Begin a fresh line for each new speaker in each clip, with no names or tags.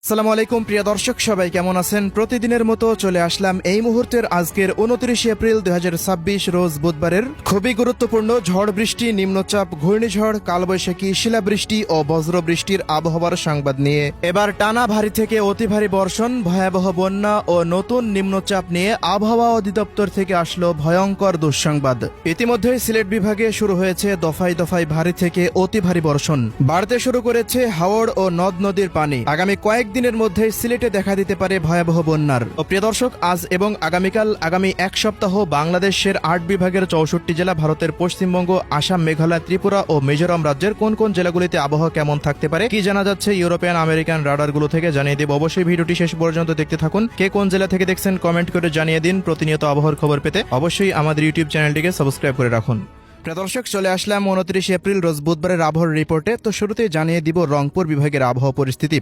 আসসালামু আলাইকুম প্রিয় দর্শক, সবাই কেমন আছেন? প্রতিদিনের মতো চলে আসলাম এই মুহূর্তের আজকের 29 এপ্রিল 2026 রোজ বুধবারের খুবই গুরুত্বপূর্ণ ঝড় বৃষ্টি, নিম্নচাপ, ঘূর্ণিঝড়, কালবৈশাখী, শিলাবৃষ্টি ও বজ্রবৃষ্টির আবহাওয়ার সংবাদ নিয়ে। এবার টানা ভারী থেকে অতি ভারী বর্ষণ, ভয়াবহ বন্যা ও নতুন নিম্নচাপ নিয়ে আবহাওয়া অধিদপ্তর থেকে আসলো ভয়ঙ্কর দুঃসংবাদ। ইতিমধ্যেই সিলেট বিভাগে শুরু হয়েছে দফায় দফায় ভারী থেকে অতি ভারী বর্ষণ, বাড়তে শুরু করেছে হাওড় ও নদ নদীর পানি। আগামী কয়েকদিনের মধ্যে সিলেটে দেখা দিতে পারে ভয়াবহ বন্যার। প্রিয় দর্শক, আজ এবং আগামী এক সপ্তাহ বাংলাদেশের ৮ বিভাগের ৬৪ জেলা, ভারতের পশ্চিমবঙ্গ, আসাম, মেঘালয়, ত্রিপুরা ও মিজোরাম রাজ্যের কোন কোন জেলাগুলিতে আবহাওয়া কেমন থাকতে পারে, কি জানা যাচ্ছে ইউরোপিয়ান আমেরিকান রাডারগুলো থেকে জানিয়ে দেব। অবশ্যই ভিডিওটি শেষ পর্যন্ত দেখতে থাকুন। কে কোন জেলা থেকে দেখছেন কমেন্ট করে জানিয়ে দিন। প্রতিনিয়ত আবহাওয়ার খবর পেতে অবশ্যই আমাদের ইউটিউব চ্যানেলটিকে সাবস্ক্রাইব করে রাখুন। প্রিয় দর্শক, চলে আসলাম 29 এপ্রিল রোজ বুধবারের আবহাওয়ার রিপোর্টে। তো শুরুতেই জানিয়ে দিব রংপুর বিভাগের আবহাওয়া পরিস্থিতি।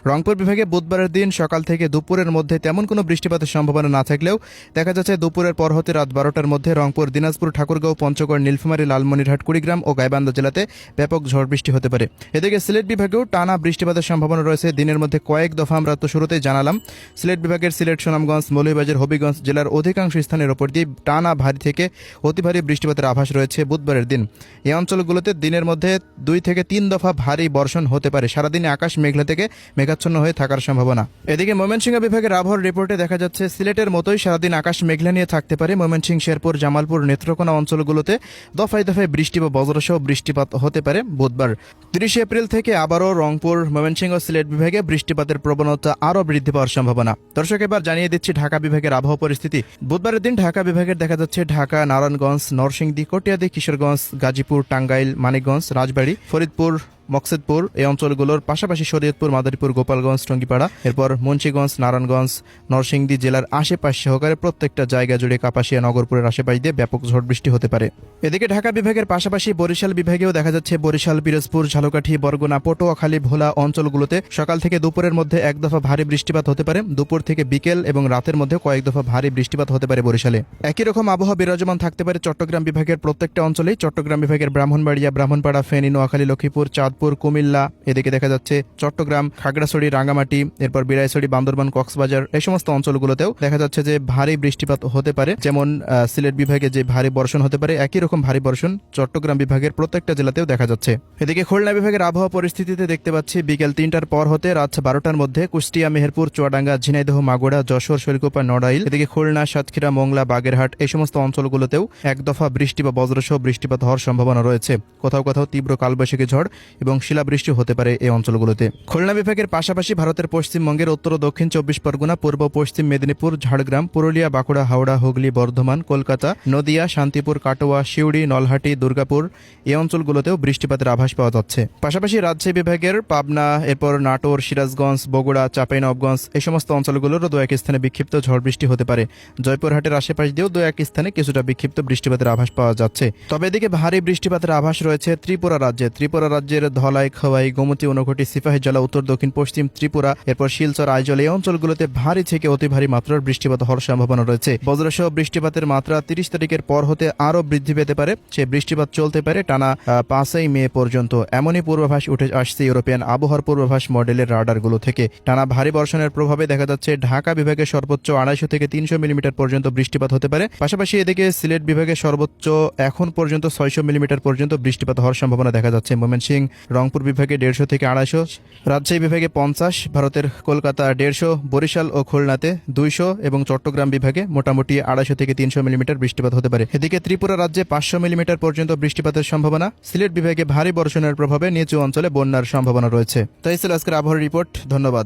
রংপুর বিভাগে বুধবারের দিন সকাল থেকে দুপুরের মধ্যে তেমন কোনো বৃষ্টিপাতের সম্ভাবনা না থাকলেও দেখা যাচ্ছে দুপুরের পর হতে রাত 12টার মধ্যে রংপুর, দিনাজপুর, ঠাকুরগাঁও, পঞ্চগড়, নীলফামারী, লালমনিরহাট, কুড়িগ্রাম ও গাইবান্ধা জেলাতে ব্যাপক ঝড় বৃষ্টি হতে পারে। এদিকে সিলেট বিভাগেও টানা বৃষ্টিপাতের সম্ভাবনা রয়েছে দিনের মধ্যে কয়েক দফা। আমরা তো শুরুতেই জানালাম সিলেট বিভাগের সিলেট, সুনামগঞ্জ, মৌলভীবাজার, হবিগঞ্জ জেলার অধিকাংশ স্থানের ওপর দিয়ে টানা ভারী থেকে অতি ভারী বৃষ্টিপাতের আভাস রয়েছে বুধবারের দিন। এই অঞ্চলগুলোতে দিনের মধ্যে 2 থেকে 3 দফা ভারী বর্ষণ হতে পারে। সারাদিনে আকাশ মেঘলা থেকে মেঘাচ্ছন্ন হয়ে থাকার সম্ভাবনা। এদিকে ময়মনসিংহ বিভাগের আবহাওয়ার রিপোর্টে দেখা যাচ্ছে সিলেটের মতোই সারাদিন আকাশ মেঘলা নিয়ে থাকতে পারে। ময়মনসিংহ, শেরপুর, জামালপুর, নেত্রকোনা অঞ্চলগুলোতে দফায় দফায় বৃষ্টি বা বজ্রসহ বৃষ্টিপাত হতে পারে বুধবার। 30 এপ্রিল থেকে আবারও রংপুর, ময়মনসিংহ, সিলেট বিভাগে বৃষ্টিপাতের প্রবণতা আরও বৃদ্ধি পাওয়ার সম্ভাবনা। দর্শক, এবার জানিয়ে দিচ্ছি ঢাকা বিভাগের আবহাওয়া পরিস্থিতি। বুধবারের দিন ঢাকা বিভাগের দেখা যাচ্ছে ঢাকা, নারায়ণগঞ্জ, নরসিংদী, কটিয়াদী, কিশোরগঞ্জ, গাজীপুর, টাঙ্গাইল, মানিকগঞ্জ, রাজবাড়ী, ফরিদপুর, মকসেদপুর এই অঞ্চলগুলোর পাশাপাশি শরীয়তপুর, মাদারীপুর, গোপালগঞ্জ, টঙ্গিপাড়া, এরপর মুন্সিগঞ্জ, নারায়ণগঞ্জ, নরসিংদী জেলার আশেপাশ সহকারে প্রত্যেকটা জায়গা জুড়ে কাপাসিয়া, নগরপুরের আশেপাশ দিয়ে ব্যাপক ঝড় বৃষ্টি হতে পারে। এদিকে ঢাকা বিভাগের পাশাপাশি বরিশাল বিভাগেও দেখা যাচ্ছে বরিশাল, পিরোজপুর, ঝালকাঠি, বরগুনা, পটুয়াখালী, ভোলা অঞ্চলগুলোতে সকাল থেকে দুপুরের মধ্যে এক দফা ভারী বৃষ্টিপাত হতে পারে। দুপুর থেকে বিকেল এবং রাতের মধ্যে কয়েক দফা ভারী বৃষ্টিপাত হতে পারে বরিশালে। একই রকম আবহাওয়া বিরাজমান থাকতে পারে চট্টগ্রাম বিভাগের প্রত্যেকটা অঞ্চলেই। চট্টগ্রাম বিভাগের ব্রাহ্মণবাড়িয়া, ব্রাহ্মণপাড়া, ফেনী, নোয়াখালী, লক্ষ্মীপুর, চাঁদপুর, কুমিল্লা, এদিকে দেখা যাচ্ছে চট্টগ্রাম, খাগড়াছড়ি, রাঙ্গামাটি, এরপর বিলাইছড়ি, বান্দরবান, কক্সবাজার এই সমস্ত অঞ্চলগুলোতেও দেখা যাচ্ছে যে ভারী বৃষ্টিপাত হতে পারে। যেমন সিলেট বিভাগে যে ভারী বর্ষণ হতে পারে, একই রকম ভারী বর্ষণ চট্টগ্রাম বিভাগের প্রত্যেকটা জেলাতেও দেখা যাচ্ছে। এদিকে খুলনা বিভাগের আবহাওয়া পরিস্থিতিতে দেখতে পাচ্ছি বিকেল 3টার পর হতে রাত 12টার মধ্যে কুষ্টিয়া, মেহেরপুর, চুয়াডাঙ্গা, ঝিনাইদহ, মাগুরা, যশোর, শৈলকুপা, নড়াইল, এদিকে খুলনা, সাতক্ষীরা, মোংলা, বাগেরহাট এই সমস্ত অঞ্চলগুলোতেও এক দফা বৃষ্টি বা বজ্রসহ বৃষ্টিপাত হওয়ার সম্ভাবনা রয়েছে। কোথাও কোথাও তীব্র কালবৈশাখী ঝড় এবং শিলাবৃষ্টি হতে পারে এই অঞ্চলগুলোতে। খুলনা বিভাগের পাশাপাশি ভারতের পশ্চিমবঙ্গের উত্তর ও দক্ষিণ 24 পরগনা, পূর্ব পশ্চিম মেদিনীপুর, ঝাড়গ্রাম, পুরুলিয়া, বাঁকুড়া, হাওড়া, হুগলি, বর্ধমান, কলকাতা, নদিয়া, শান্তিপুর, কাটোয়া, শিউড়ি, নলহাটি, দুর্গাপুর এই অঞ্চলগুলোতেও বৃষ্টিপাতের আভাস পাওয়া যাচ্ছে। পাশাপাশি রাজশাহী বিভাগের পাবনা, এরপর নাটোর, সিরাজগঞ্জ, বগুড়া, চাঁপাইনবাবগঞ্জ এই সমস্ত অঞ্চলগুলোরও 2-1 স্থানে বিক্ষিপ্ত ঝড় বৃষ্টি হতে পারে। জয়পুরহাটের আশেপাশ দিয়েও 2-1 স্থানে কিছুটা বিক্ষিপ্ত বৃষ্টিপাতের আভাস পাওয়া যাচ্ছে। তবে এদিকে ভারী বৃষ্টিপাতের আভাস রয়েছে ত্রিপুরা রাজ্যে। ত্রিপুরা রাজ্যের ধলাই, খোয়াই, গোমতী, ঊনকোটি, সিপাহীজলা, উত্তর দক্ষিণ পশ্চিম ত্রিপুরা, এরপর শিলচর, আইজল এই অঞ্চলগুলোতে ভারী থেকে অতি ভারী মাত্রার বৃষ্টিপাত হওয়ার সম্ভাবনা রয়েছে। বজ্রসহ বৃষ্টিপাতের মাত্রা 30 তারিখের পর হতে আরও বৃদ্ধি পেতে পারে। সেই বৃষ্টিপাত চলতে পারে টানা 5ই মে পর্যন্ত। এমনই পূর্বাভাস উঠে আসছে ইউরোপিয়ান আবহাওয়ার পূর্বাভাস মডেলের রাডারগুলো থেকে। টানা ভারী বর্ষণের প্রভাবে দেখা যাচ্ছে ঢাকা বিভাগে সর্বোচ্চ 250 থেকে 300 মিলিমিটার পর্যন্ত বৃষ্টিপাত হতে পারে। পাশাপাশি এদিকে সিলেট বিভাগে সর্বোচ্চ এখন পর্যন্ত 600 মিলিমিটার পর্যন্ত বৃষ্টিপাত হওয়ার সম্ভাবনা দেখা যাচ্ছে। ময়মনসিংহ, রংপুর বিভাগে 150 থেকে 250, রাজশাহী বিভাগে 50, ভারতের কলকাতা 150, বরিশাল ও খুলনাতে 200 এবং চট্টগ্রাম বিভাগে মোটামুটি 250 থেকে 300 মিলিমিটার বৃষ্টিপাত হতে পারে। এদিকে ত্রিপুরা রাজ্যে 500 মিলিমিটার পর্যন্ত বৃষ্টিপাতের সম্ভাবনা। সিলেট বিভাগে ভারী বর্ষণের প্রভাবে নিচু অঞ্চলে বন্যার সম্ভাবনা রয়েছে। তাই ছিল আজকের আবহাওয়ার রিপোর্ট। ধন্যবাদ।